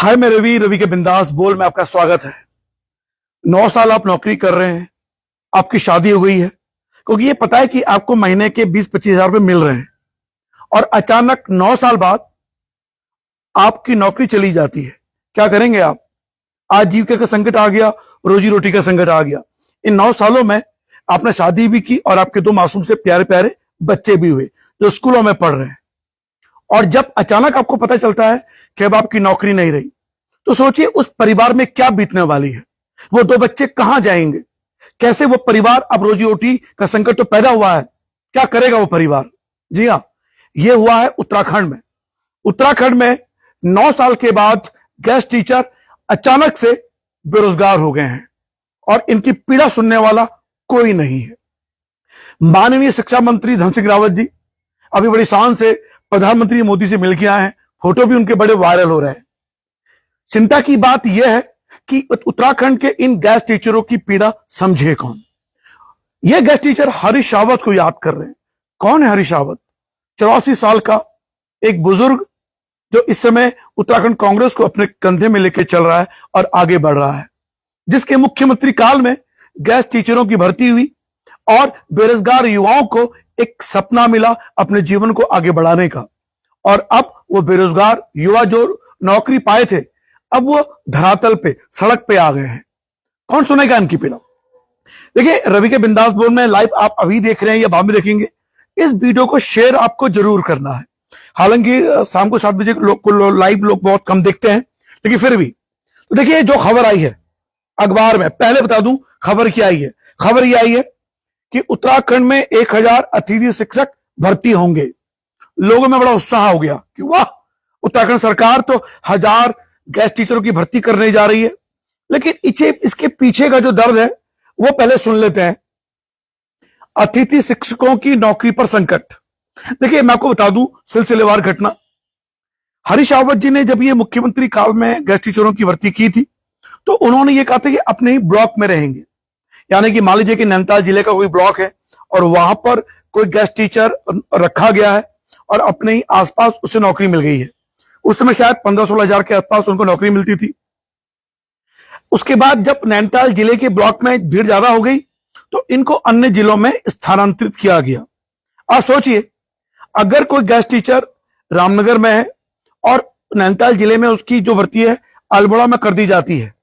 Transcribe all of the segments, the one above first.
हाय मैं रवि रवि के बिंदास बोल में आपका स्वागत है। 9 साल आप नौकरी कर रहे हैं, आपकी शादी हो गई है, क्योंकि ये पता है कि आपको महीने के 20-25 हजार रुपए मिल रहे हैं और अचानक 9 साल बाद आपकी नौकरी चली जाती है। क्या करेंगे आप? आजीविका का संकट आ गया, रोजी रोटी का संकट आ गया। इन 9 सालों में आपने शादी भी की और आपके 2 मासूम से प्यारे प्यारे बच्चे भी हुए जो स्कूलों में पढ़ रहे हैं। और जब अचानक आपको पता चलता है कि अब आपकी नौकरी नहीं रही, तो सोचिए उस परिवार में क्या बीतने वाली है। वो 2 बच्चे कहां जाएंगे? कैसे वो परिवार, अब रोजी रोटी का संकट तो पैदा हुआ है, क्या करेगा वो परिवार? जी हां, ये हुआ है उत्तराखंड में। उत्तराखंड में 9 साल के बाद गेस्ट टीचर अचानक से बेरोजगार हो गए हैं और इनकी पीड़ा सुनने वाला कोई नहीं है। माननीय शिक्षा मंत्री धन सिंह रावत जी अभी बड़ी शान से प्रधानमंत्री मोदी से मिलकर आए हैं, फोटो भी उनके बड़े वायरल हो रहे हैं। चिंता की बात यह है कि उत्तराखंड के इन गेस्ट टीचरों की पीड़ा समझे कौन? ये गेस्ट टीचर हरीश रावत को याद कर रहे हैं। कौन है हरीश रावत? 84 साल का एक बुजुर्ग जो इस समय उत्तराखंड कांग्रेस को अपने कंधे में लेकर चल रहा है और आगे बढ़ रहा है, जिसके मुख्यमंत्री काल में गेस्ट टीचरों की भर्ती हुई और बेरोजगार युवाओं को एक सपना मिला अपने जीवन को आगे बढ़ाने का। और अब वो बेरोजगार युवा जो नौकरी पाए थे, अब वो धरातल पे, सड़क पे आ गए हैं। कौन सुनेगा इनकी पीड़ा? देखिए, रवि के बिंदास बोल में लाइव आप अभी देख रहे हैं या बाद में देखेंगे, इस वीडियो को शेयर आपको जरूर करना है। हालांकि शाम को 7 बजे लाइव लोग बहुत कम देखते हैं, लेकिन फिर भी तो देखिए जो खबर आई है अखबार में, पहले बता दूं खबर क्या आई है। खबर यह आई है कि उत्तराखंड में 1000 अतिथि शिक्षक भर्ती होंगे। लोगों में बड़ा उत्साह हो गया कि वाह, उत्तराखंड सरकार तो 1000 गेस्ट टीचरों की भर्ती करने जा रही है। लेकिन इसके पीछे का जो दर्द है वो पहले सुन लेते हैं। अतिथि शिक्षकों की नौकरी पर संकट। देखिए, मैं आपको बता दूं सिलसिलेवार घटना। हरीश रावत जी ने जब ये मुख्यमंत्री काल में गेस्ट टीचरों की भर्ती की थी, तो उन्होंने ये कहा था कि अपने ही ब्लॉक में रहेंगे। यानी कि मान लीजिए कि नैनीताल जिले का कोई ब्लॉक है और वहां पर कोई गेस्ट टीचर रखा गया है और अपने ही आसपास उसे नौकरी मिल गई है। उस समय शायद 15-16 हजार के आसपास उनको नौकरी मिलती थी। उसके बाद जब नैनीताल जिले के ब्लॉक में भीड़ ज्यादा हो गई, तो इनको अन्य जिलों में स्थानांतरित किया गया। आप सोचिए, अगर कोई गेस्ट टीचर रामनगर में है और नैनीताल जिले में उसकी जो भर्ती है अल्मोड़ा में कर दी जाती है,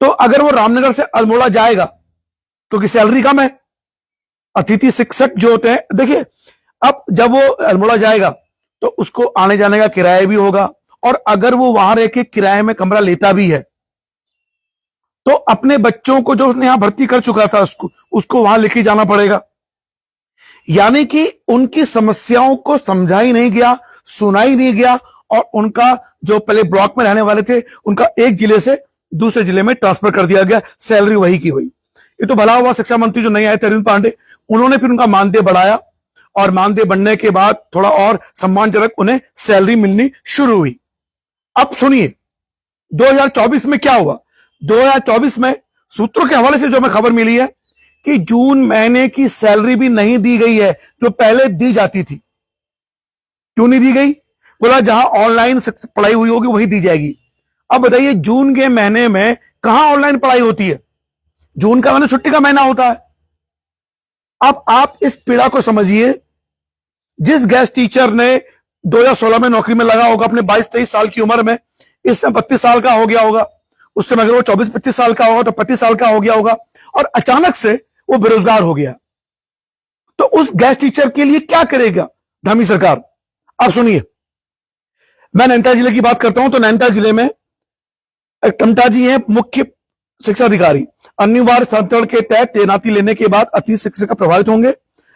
तो अगर वो रामनगर से अल्मोड़ा जाएगा तो की सैलरी कम है। अतिथि शिक्षक जो होते हैं, देखिए अब जब वो अल्मोड़ा जाएगा तो उसको आने जाने का किराया भी होगा, और अगर वो वहां रह के किराए में कमरा लेता भी है तो अपने बच्चों को जो उसने यहां भर्ती कर चुका था उसको वहां लेके जाना पड़ेगा। यानी कि उनकी समस्याओं को समझा ही नहीं गया, सुना ही नहीं गया, और उनका जो पहले ब्लॉक में रहने वाले थे उनका एक जिले से दूसरे जिले में ट्रांसफर कर दिया गया, सैलरी वही की वही। ये तो भला हुआ शिक्षा मंत्री जो नहीं आए थे अरविंद पांडे, उन्होंने फिर उनका मानदेय बढ़ाया और मानदेय बढ़ने के बाद थोड़ा और सम्मानजनक उन्हें सैलरी मिलनी शुरू हुई। अब सुनिए 2024 में क्या हुआ। 2024 में सूत्रों के हवाले से जो हमें खबर मिली है कि जून महीने की सैलरी भी नहीं दी गई है जो पहले दी जाती थी। क्यों नहीं दी गई? बोला जहां ऑनलाइन पढ़ाई हुई होगी वही दी जाएगी। अब बताइए, जून के महीने में कहां ऑनलाइन पढ़ाई होती है? जून का महीना छुट्टी का महीना होता है। अब आप इस पीड़ा को समझिए। जिस गेस्ट टीचर ने 2016 में नौकरी में लगा होगा अपने 22-23 साल की उम्र में, इस समय 32 साल का हो गया होगा। उस समय अगर वो 24-25 साल का होगा तो 35 साल का हो गया होगा, और अचानक से वो बेरोजगार हो गया। तो उस गेस्ट टीचर के लिए क्या करेगा धामी सरकार? आप सुनिए, मैं नैनीताल जिले की बात करता हूं तो नैनीताल जिले में टमटा जी है मुख्य शिक्षा अधिकारी। अनिवार्य संतरण के तहत तैनाती लेने के बाद अतिथि शिक्षक प्रभावित होंगे।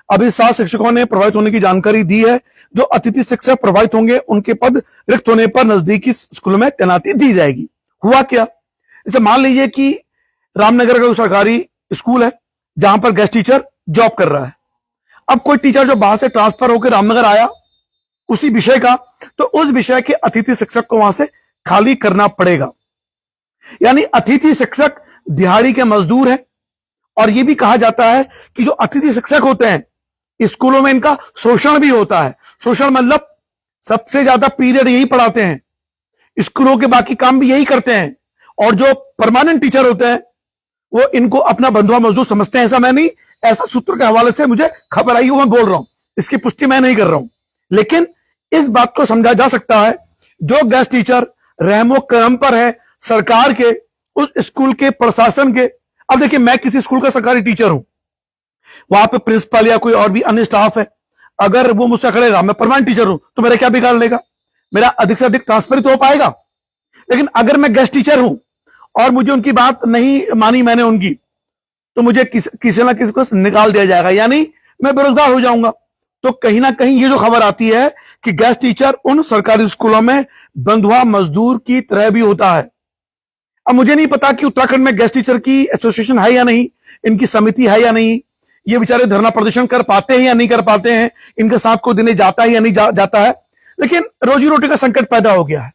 अभी 7 शिक्षकों ने प्रभावित होने की जानकारी दी है। जो अतिथि शिक्षक प्रभावित होंगे उनके पद रिक्त होने पर नजदीकी स्कूल में तैनाती दी जाएगी। हुआ क्या? इसे मान लीजिए कि रामनगर का सरकारी स्कूल है जहां पर गेस्ट टीचर जॉब कर रहा है। अब कोई टीचर जो बाहर से ट्रांसफर होकर रामनगर आया उसी विषय का, तो उस विषय के अतिथि शिक्षक को वहां से खाली करना पड़ेगा। यानी अतिथि शिक्षक दिहाड़ी के मजदूर हैं, और यह भी कहा जाता है कि जो अतिथि शिक्षक होते हैं स्कूलों में इनका शोषण भी होता है। शोषण मतलब सबसे ज्यादा पीरियड यही पढ़ाते हैं। स्कूलों के बाकी काम भी यही करते हैं, और जो परमानेंट टीचर होते हैं वो इनको अपना बंधुआ मजदूर समझते हैं। ऐसा मैं नहीं, ऐसा सूत्र के हवाले से मुझे खबर आई है, मैं बोल रहा हूं, इसकी पुष्टि मैं नहीं कर रहा हूं। लेकिन इस बात को समझा जा सकता है, जो गेस्ट टीचर रहमो करम पर है सरकार के, उस स्कूल के प्रशासन के। अब देखिए, मैं किसी स्कूल का सरकारी टीचर हूं, वहां पे प्रिंसिपल या कोई और भी अन्य स्टाफ है, अगर वो मुझसे खड़ेगा, मैं परमानेंट टीचर हूं, तो मेरा क्या बिगाड़ लेगा? मेरा अधिक से अधिक ट्रांसफर तो हो पाएगा। लेकिन अगर मैं गेस्ट टीचर हूं और मुझे उनकी बात नहीं मानी मैंने उनकी, तो मुझे किसी ना किसी को निकाल दिया जाएगा, यानी मैं बेरोजगार हो जाऊंगा। तो कहीं ना कहीं ये जो खबर आती है कि गेस्ट टीचर उन सरकारी स्कूलों में बंधुआ मजदूर की तरह भी होता है। अब मुझे नहीं पता कि उत्तराखंड में गेस्ट टीचर की एसोसिएशन है या नहीं, इनकी समिति है या नहीं, ये बेचारे धरना प्रदर्शन कर पाते हैं या नहीं कर पाते हैं, इनके साथ कोई दिन जाता है या नहीं जाता है। लेकिन रोजी रोटी का संकट पैदा हो गया है।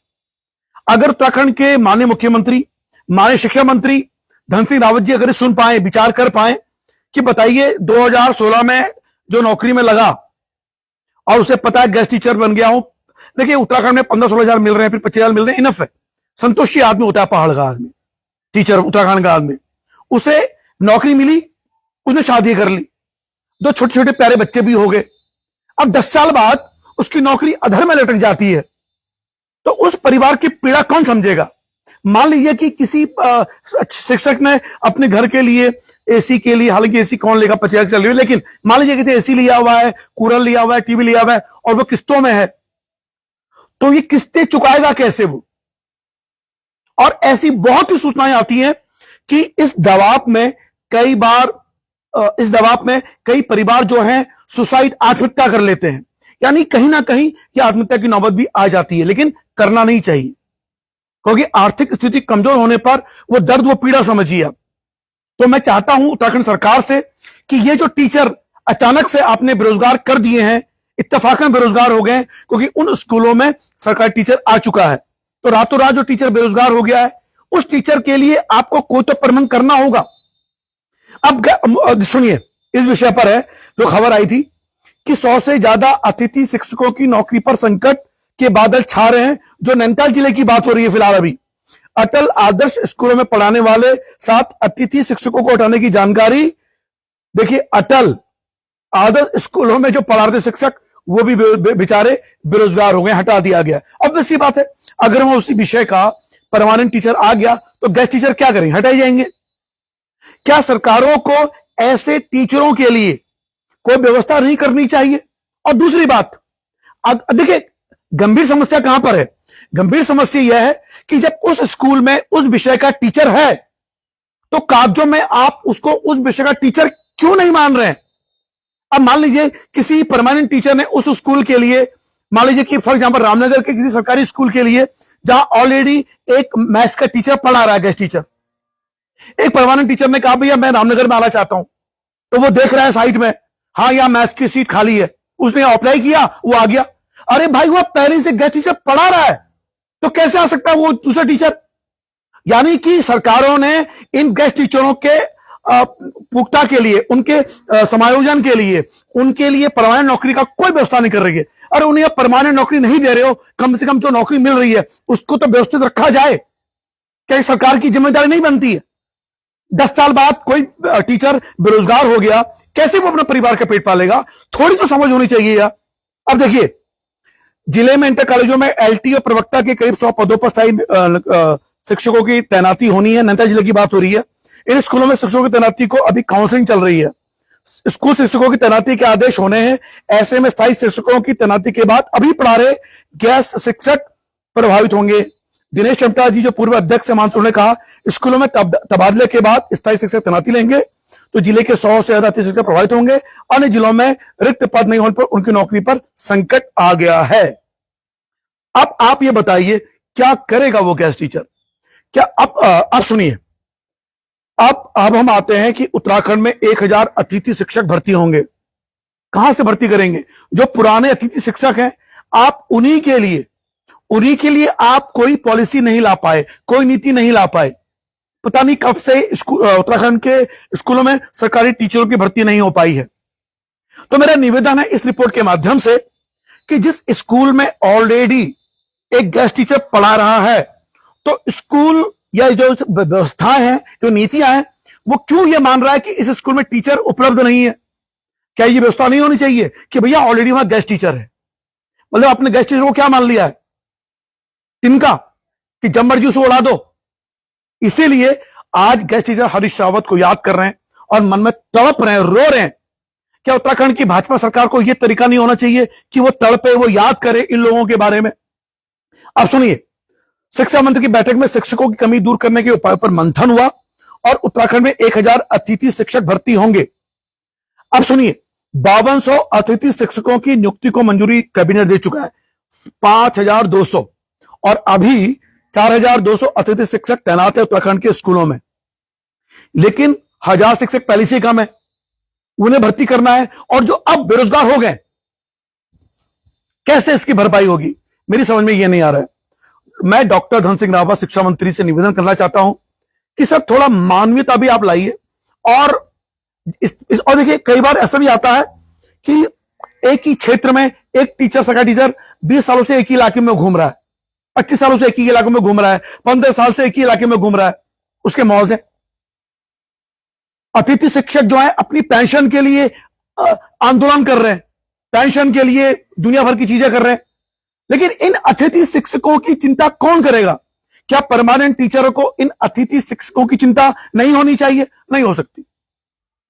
अगर उत्तराखंड के माननीय मुख्यमंत्री, माननीय शिक्षा मंत्री धन सिंह रावत जी अगर सुन पाए, विचार कर पाए कि बताइए 2016 में जो नौकरी में लगा और उसे पता है गेस्ट टीचर बन गया हूं, देखिए उत्तराखंड में 15-16 हजार मिल रहे हैं, फिर 25 हजार मिल रहे हैं, इनफ है। संतोषी आदमी होता है पहाड़ का आदमी, टीचर उत्तराखंड का आदमी। उसे नौकरी मिली, उसने शादी कर ली, 2 छोटे छोटे प्यारे बच्चे भी हो गए। अब 10 साल बाद उसकी नौकरी अधर में लटक जाती है, तो उस परिवार की पीड़ा कौन समझेगा? मान लीजिए कि किसी शिक्षक ने अपने घर के लिए एसी के लिए, हालांकि एसी कौन लेगा, 50 चल रही है, लेकिन मान लीजिए कि एसी लिया हुआ है, कूलर लिया हुआ है, टीवी लिया हुआ है और वो किस्तों में है, तो ये किस्तें चुकाएगा कैसे वो? और ऐसी बहुत ही सूचनाएं आती हैं कि इस दबाव में कई परिवार जो हैं सुसाइड, आत्महत्या कर लेते हैं। यानी कहीं ना कहीं ये आत्महत्या की नौबत भी आ जाती है, लेकिन करना नहीं चाहिए, क्योंकि आर्थिक स्थिति कमजोर होने पर वो दर्द, वो पीड़ा समझिए। तो मैं चाहता हूं उत्तराखंड सरकार से कि ये जो टीचर अचानक से आपने बेरोजगार कर दिए हैं, इत्तेफाकन बेरोजगार हो गए, क्योंकि उन स्कूलों में सरकारी टीचर आ चुका है, तो रातों रात जो टीचर बेरोजगार हो गया है, उस टीचर के लिए आपको कोई तो प्रबंध करना होगा। अब सुनिए, इस विषय पर है जो खबर आई थी कि 100 से ज्यादा अतिथि शिक्षकों की नौकरी पर संकट के बादल छा रहे हैं। जो नैनीताल जिले की बात हो रही है फिलहाल, अभी अटल आदर्श स्कूलों में पढ़ाने वाले 7 अतिथि शिक्षकों को हटाने की जानकारी। देखिए, अटल आदर्श स्कूलों में जो पढ़ा रहे शिक्षक, वो भी बेचारे बेरोजगार हो गए, हटा दिया गया। अब वैसी बात है, अगर वहां उसी विषय का परमानेंट टीचर आ गया तो गेस्ट टीचर क्या करेंगे? हटाए जाएंगे। क्या सरकारों को ऐसे टीचरों के लिए कोई व्यवस्था नहीं करनी चाहिए? और दूसरी बात, देखिए गंभीर समस्या कहां पर है? गंभीर समस्या यह है कि जब उस स्कूल में उस विषय का टीचर है, तो कागजों में आप उसको उस विषय का टीचर क्यों नहीं मान रहे हैं? अब मान लीजिए किसी परमानेंट टीचर ने उस स्कूल के लिए, मान लीजिए कि फॉर एग्जांपल रामनगर के किसी सरकारी स्कूल के लिए, जहां ऑलरेडी एक मैथ्स का टीचर पढ़ा रहा है, गेस्ट टीचर, एक परमानेंट टीचर ने कहा भैया मैं रामनगर में आना चाहता हूं, तो वो देख रहा है साइट में, हाँ यहां मैथ्स की सीट खाली है, उसने अप्लाई किया, वो आ गया। अरे भाई, वो पहले से गेस्ट टीचर पढ़ा रहा है, तो कैसे आ सकता है वो दूसरा टीचर? यानी कि सरकारों ने इन गेस्ट टीचरों के पुख्ता के लिए, उनके समायोजन के लिए, उनके लिए परमानेंट नौकरी का कोई व्यवस्था नहीं कर रही है। अरे उन्हें परमानेंट नौकरी नहीं दे रहे हो, कम से कम जो नौकरी मिल रही है उसको तो व्यवस्थित रखा जाए। क्या सरकार की जिम्मेदारी नहीं बनती है? 10 साल बाद कोई टीचर बेरोजगार हो गया, कैसे वो अपने परिवार का पेट पालेगा? थोड़ी तो समझ होनी चाहिए यार। अब देखिए, जिले में इंटर कॉलेजों में एलटी और प्रवक्ता के करीब 100 पदों पर स्थायी शिक्षकों की तैनाती होनी है। नैनीताल जिले की बात हो रही है। इन स्कूलों में शिक्षकों की तैनाती को अभी काउंसलिंग चल रही है। स्कूल शिक्षकों की तैनाती के आदेश होने हैं। ऐसे में स्थायी शिक्षकों की तैनाती के बाद अभी पढ़ा रहे गेस्ट शिक्षक प्रभावित होंगे। दिनेश चमटा जी, जो पूर्व अध्यक्ष है मानसूर, ने कहा स्कूलों में तबादले के बाद स्थायी शिक्षक तैनाती लेंगे तो जिले के 100 से ज्यादा शिक्षक प्रभावित होंगे। अन्य जिलों में रिक्त पद नहीं होने पर उनकी नौकरी पर संकट आ गया है। अब आप ये बताइए, क्या करेगा वो गेस्ट टीचर? क्या अब सुनिए, अब हम आते हैं कि उत्तराखंड में 1000 अतिथि शिक्षक भर्ती होंगे। कहां से भर्ती करेंगे? जो पुराने अतिथि शिक्षक हैं, आप उन्हीं के लिए आप कोई पॉलिसी नहीं ला पाए, कोई नीति नहीं ला पाए। पता नहीं कब से उत्तराखंड के स्कूलों में सरकारी टीचरों की भर्ती नहीं हो पाई है। तो मेरा निवेदन है इस रिपोर्ट के माध्यम से कि जिस स्कूल में ऑलरेडी एक गेस्ट टीचर पढ़ा रहा है, तो स्कूल या जो व्यवस्थाएं हैं, जो नीतियां हैं, वो क्यों ये मान रहा है कि इस स्कूल में टीचर उपलब्ध नहीं है? क्या ये व्यवस्था नहीं होनी चाहिए कि भैया ऑलरेडी वहां गेस्ट टीचर है? मतलब अपने गेस्ट टीचर को क्या मान लिया है इनका कि जब मर्जी उसे उड़ा दो। इसीलिए आज गेस्ट टीचर हरीश रावत को याद कर रहे हैं और मन में तड़प रहे हैं, रो रहे हैं। क्या उत्तराखंड की भाजपा सरकार को यह तरीका नहीं होना चाहिए कि वो तड़पे, वो याद करे इन लोगों के बारे में? अब सुनिए, शिक्षा मंत्री की बैठक में शिक्षकों की कमी दूर करने के उपायों पर मंथन हुआ और उत्तराखंड में 1000 अतिथि शिक्षक भर्ती होंगे। अब सुनिए, 5200 अतिथि शिक्षकों की नियुक्ति को मंजूरी कैबिनेट दे चुका है, 5200, और अभी 4200 अतिथि शिक्षक तैनात है उत्तराखंड के स्कूलों में। लेकिन 1000 शिक्षक पहले से कम है, उन्हें भर्ती करना है। और जो अब बेरोजगार हो गए, कैसे इसकी भरपाई होगी? मेरी समझ में यह नहीं आ रहा है। मैं डॉक्टर धन सिंह रावत शिक्षा मंत्री से निवेदन करना चाहता हूं कि सर थोड़ा मानवीयता भी आप लाइए। और और देखिए, कई बार ऐसा भी आता है कि एक ही क्षेत्र में एक टीचर, सरकारी टीचर 20 सालों से एक ही इलाके में घूम रहा है, 25 सालों से एक ही इलाके में घूम रहा है, 15 साल से एक ही इलाके में घूम रहा है, उसके मौज है। अतिथि शिक्षक जो है अपनी पेंशन के लिए आंदोलन कर रहे हैं, पेंशन के लिए दुनिया भर की चीजें कर रहे हैं। लेकिन इन अतिथि शिक्षकों की चिंता कौन करेगा? क्या परमानेंट टीचरों को इन अतिथि शिक्षकों की चिंता नहीं होनी चाहिए? नहीं हो सकती,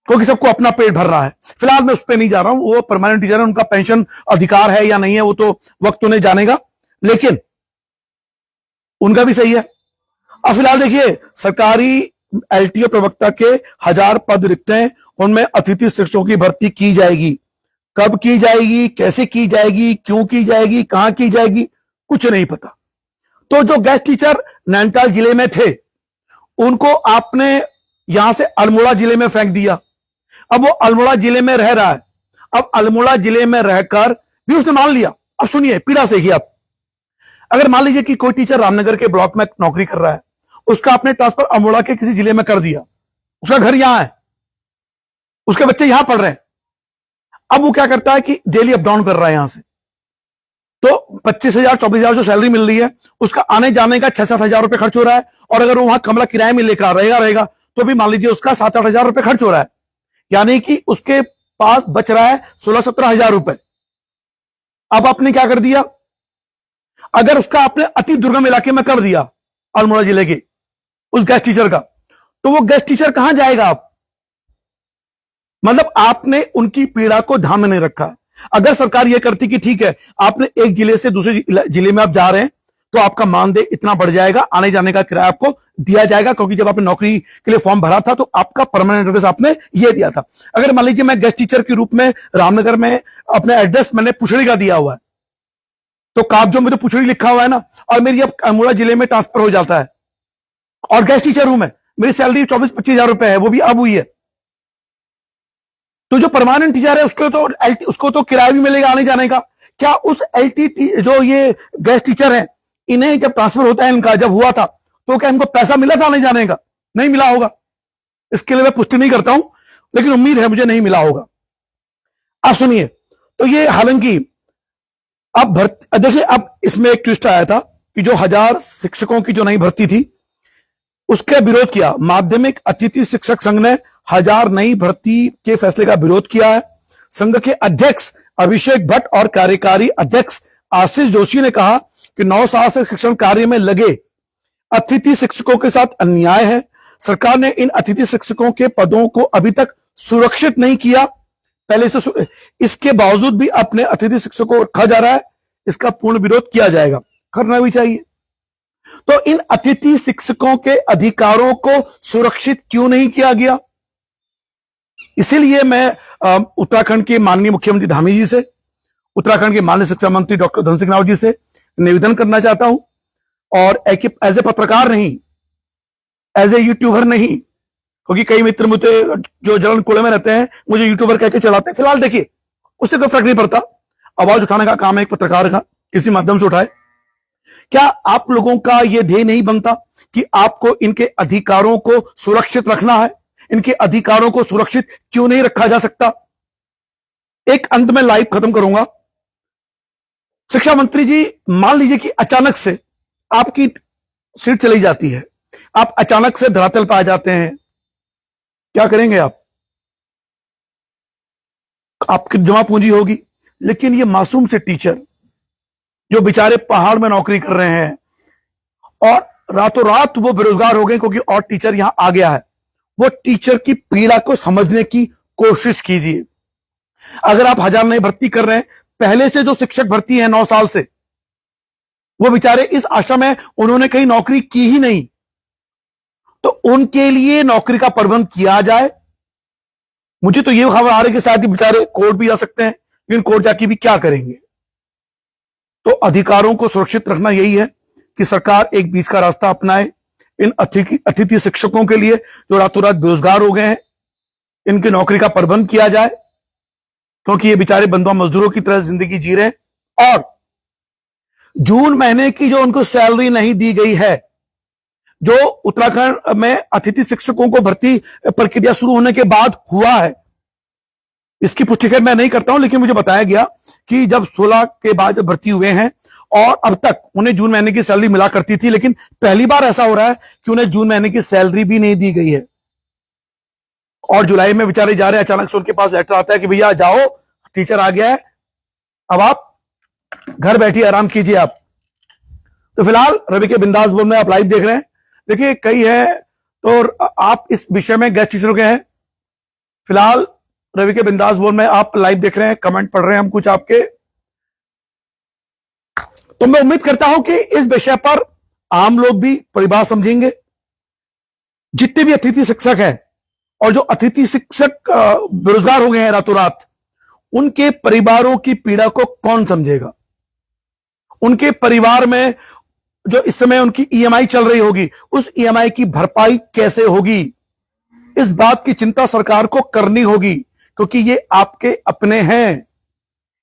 क्योंकि सबको अपना पेट भर रहा है। फिलहाल मैं उस पर नहीं जा रहा हूं, वो परमानेंट टीचर है, उनका पेंशन अधिकार है या नहीं है वो तो वक्त उन्हें जानेगा, लेकिन उनका भी सही है। अब फिलहाल देखिए, सरकारी एलटीओ प्रवक्ता के 1000 पद रिक्त हैं, उनमें अतिथि शिक्षकों की भर्ती की जाएगी। कब की जाएगी, कैसे की जाएगी, क्यों की जाएगी, कहां की जाएगी, कुछ नहीं पता। तो जो गेस्ट टीचर नैनीताल जिले में थे, उनको आपने यहां से अल्मोड़ा जिले में फेंक दिया। अब वो अल्मोड़ा जिले में रह रहा है। अब अल्मोड़ा जिले में रहकर भी उसने मान लिया। अब सुनिए, पीड़ा से ही आप, अगर मान लीजिए कि कोई टीचर रामनगर के ब्लॉक में नौकरी कर रहा है, उसका आपने ट्रांसफर अल्मोड़ा के किसी जिले में कर दिया, उसका घर यहां है, उसके बच्चे यहां पढ़ रहे हैं। अब वो क्या करता है कि डेली अप डाउन कर रहा है यहां से, तो 25,000 24,000 जो सैलरी मिल रही है, उसका आने जाने का 6-7 हजार रुपए खर्च हो रहा है। और अगर वो वहां कमरा किराए में लेकर रहेगा तो भी मान लीजिए उसका 7-8 हजार रुपए खर्च हो रहा है, यानी कि उसके पास बच रहा है 16-17 हजार रुपए। अब आपने क्या कर दिया, अगर उसका आपने अति दुर्गम इलाके में कर दिया अल्मोड़ा जिले के उस गेस्ट टीचर का, तो वो गेस्ट टीचर कहां जाएगा? आप मतलब आपने उनकी पीड़ा को ध्यान में नहीं रखा। अगर सरकार यह करती कि ठीक है, आपने एक जिले से दूसरे जिले में आप जा रहे हैं, तो आपका मानदेय इतना बढ़ जाएगा, आने जाने का किराया आपको दिया जाएगा, क्योंकि जब आपने नौकरी के लिए फॉर्म भरा था तो आपका परमानेंट एड्रेस आपने ये दिया था। अगर मान लीजिए मैं गेस्ट टीचर के रूप में रामनगर में अपना एड्रेस मैंने पुछड़ी का दिया हुआ है, तो कागजों में तो पुछड़ी लिखा हुआ है ना, और मेरी अब अल्मोड़ा जिले में ट्रांसफर हो जाता है, और गेस्ट टीचर हूं मैं, मेरी सैलरी 24-25 हजार रुपए है, वो भी अब हुई है। तो जो परमानेंट टीचर है उसको तो किराया भी मिलेगा आने जाने का। क्या उस एलटी जो ये गेस्ट टीचर है, इन्हें जब ट्रांसफर होता है, इनका जब हुआ था, तो क्या इनको पैसा मिला था आने जाने का? नहीं मिला होगा। इसके लिए मैं पुष्टि नहीं करता हूं, लेकिन उम्मीद है मुझे नहीं मिला होगा। आप सुनिए, तो ये हालांकि अब देखिए, अब इसमें एक ट्विस्ट आया था कि जो 1000 शिक्षकों की जो नई भर्ती थी, उसका विरोध किया माध्यमिक अतिथि शिक्षक संघ ने 1000 नई भर्ती के फैसले का विरोध किया है। संघ के अध्यक्ष अभिषेक भट्ट और कार्यकारी अध्यक्ष आशीष जोशी ने कहा कि 9 साल से शिक्षण कार्य में लगे अतिथि शिक्षकों के साथ अन्याय है। सरकार ने इन अतिथि शिक्षकों के पदों को अभी तक सुरक्षित नहीं किया, पहले से इसके बावजूद भी अपने अतिथि शिक्षकों को रखा जा रहा है। इसका पूर्ण विरोध किया जाएगा, करना भी चाहिए। तो इन अतिथि शिक्षकों के अधिकारों को सुरक्षित क्यों नहीं किया गया? इसीलिए मैं उत्तराखंड के माननीय मुख्यमंत्री धामी जी से, उत्तराखंड के माननीय शिक्षा मंत्री डॉक्टर धन सिंह रावत जी से निवेदन करना चाहता हूं, और एज ए पत्रकार नहीं, एज ए यूट्यूबर नहीं, क्योंकि कई मित्र मुझे जो जलन कुड़े में रहते हैं मुझे यूट्यूबर कहकर चलाते हैं। फिलहाल देखिए, उससे कोई फर्क नहीं पड़ता, आवाज उठाने का काम है एक पत्रकार का, किसी माध्यम से उठाए। क्या आप लोगों का यह ध्येय नहीं बनता कि आपको इनके अधिकारों को सुरक्षित रखना है? इनके अधिकारों को सुरक्षित क्यों नहीं रखा जा सकता? एक अंत में लाइव खत्म करूंगा। शिक्षा मंत्री जी, मान लीजिए कि अचानक से आपकी सीट चली जाती है, आप अचानक से धरातल पर आ जाते हैं, क्या करेंगे आप? आपकी जमा पूंजी होगी, लेकिन ये मासूम से टीचर जो बेचारे पहाड़ में नौकरी कर रहे हैं और रातों रात वो बेरोजगार हो गए क्योंकि और टीचर यहां आ गया है, वो टीचर की पीड़ा को समझने की कोशिश कीजिए। अगर आप 1000 नहीं भर्ती कर रहे हैं, पहले से जो शिक्षक भर्ती है 9 साल से, वो बेचारे इस आशा में उन्होंने कहीं नौकरी की ही नहीं, तो उनके लिए नौकरी का प्रबंध किया जाए। मुझे तो ये खबर आ रही है कि शायद बेचारे कोर्ट भी जा सकते हैं, लेकिन कोर्ट जाके भी क्या करेंगे? तो अधिकारों को सुरक्षित रखना यही है कि सरकार एक बीच का रास्ता अपनाए। इन अतिथि शिक्षकों के लिए जो रातों रात बेरोजगार हो गए हैं, इनकी नौकरी का प्रबंध किया जाए, क्योंकि ये बेचारे बंधुआ मजदूरों की तरह जिंदगी जी रहे हैं। और जून महीने की जो उनको सैलरी नहीं दी गई है, जो उत्तराखंड में अतिथि शिक्षकों को भर्ती प्रक्रिया शुरू होने के बाद हुआ है, इसकी पुष्टि खैर मैं नहीं करता हूं, लेकिन मुझे बताया गया कि जब 16 के बाद जब भर्ती हुए हैं और अब तक उन्हें जून महीने की सैलरी मिला करती थी, लेकिन पहली बार ऐसा हो रहा है कि उन्हें जून महीने की सैलरी भी नहीं दी गई है। और जुलाई में बेचारे जा रहे हैं, अचानक से उनके पास लेटर आता है कि भैया जाओ, टीचर आ गया है, अब आप घर बैठिए, आराम कीजिए आप। तो फिलहाल रवि के बिंदास बोल में आप लाइव देख रहे हैं। देखिए, कई है तो आप इस विषय में गेस्ट टीचरों के हैं। फिलहाल रवि के बिंदास बोल में आप लाइव देख रहे हैं, कमेंट पढ़ रहे हैं हम कुछ आपके। तो मैं उम्मीद करता हूं कि इस विषय पर आम लोग भी परिभाषा समझेंगे। जितने भी अतिथि शिक्षक हैं और जो अतिथि शिक्षक बेरोजगार हो गए हैं रातों रात, उनके परिवारों की पीड़ा को कौन समझेगा? उनके परिवार में जो इस समय उनकी ईएमआई चल रही होगी, उस ईएमआई की भरपाई कैसे होगी? इस बात की चिंता सरकार को करनी होगी, क्योंकि ये आपके अपने हैं,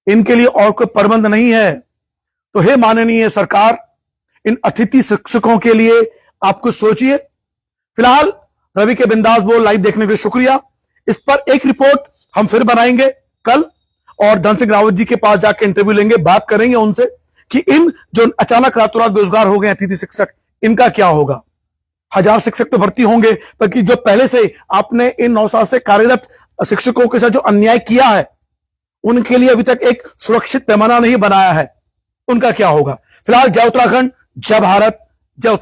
इनके लिए और कोई प्रबंध नहीं है। तो हे माननीय सरकार, इन अतिथि शिक्षकों के लिए आप कुछ सोचिए। फिलहाल रवि के बिंदास बोल लाइव देखने के लिए शुक्रिया। इस पर एक रिपोर्ट हम फिर बनाएंगे कल, और धन सिंह रावत जी के पास जाकर इंटरव्यू लेंगे, बात करेंगे उनसे कि इन जो अचानक रातों रात बेरोजगार हो गए अतिथि शिक्षक, इनका क्या होगा। 1000 शिक्षक तो भर्ती होंगे, बल्कि जो पहले से आपने इन 9 साल से कार्यरत शिक्षकों के साथ जो अन्याय किया है, उनके लिए अभी तक एक सुरक्षित पैमाना नहीं बनाया है, उनका क्या होगा। फिलहाल जय उत्तराखंड, जय भारत, जय उत्तराखंड।